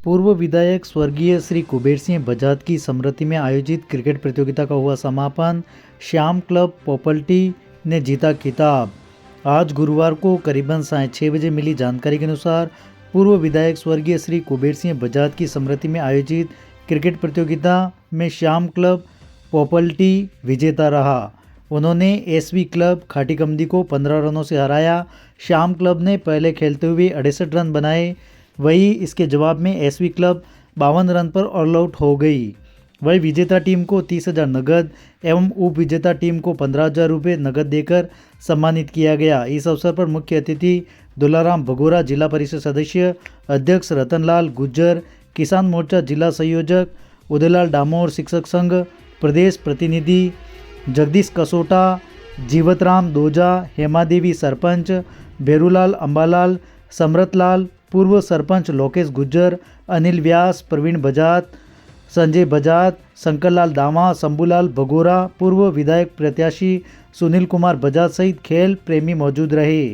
पूर्व विधायक स्वर्गीय श्री कुबेर सिंह बजाज की स्मृति में आयोजित क्रिकेट प्रतियोगिता का हुआ समापन। श्याम क्लब पोपल्टी ने जीता खिताब। आज गुरुवार को करीबन 6:30 बजे मिली जानकारी के अनुसार पूर्व विधायक स्वर्गीय श्री कुबेर सिंह बजाज की स्मृति में आयोजित क्रिकेट प्रतियोगिता में श्याम क्लब पोपल्टी विजेता रहा। उन्होंने एसवी क्लब खाटीकमदी को 15 रनों से हराया। श्याम क्लब ने पहले खेलते हुए 68 रन बनाए। वहीं इसके जवाब में एसवी क्लब 52 रन पर ऑल आउट हो गई। वहीं विजेता टीम को 30,000 नगद एवं उप विजेता टीम को 15,000 रुपये नगद देकर सम्मानित किया गया। इस अवसर पर मुख्य अतिथि दुलाराम भगोरा, जिला परिषद सदस्य, अध्यक्ष रतनलाल गुज्जर, किसान मोर्चा जिला संयोजक उदयलाल डामोर, शिक्षक संघ प्रदेश प्रतिनिधि जगदीश कसोटा, जीवतराम दोजा, हेमादेवी सरपंच, भेरूलाल अंबालाल, समरतलाल, पूर्व सरपंच लोकेश गुज्जर, अनिल व्यास, प्रवीण बजाज, संजय बजाज, शंकरलाल दामा, शंभूलाल भगोरा, पूर्व विधायक प्रत्याशी सुनील कुमार बजाज सहित खेल प्रेमी मौजूद रहे।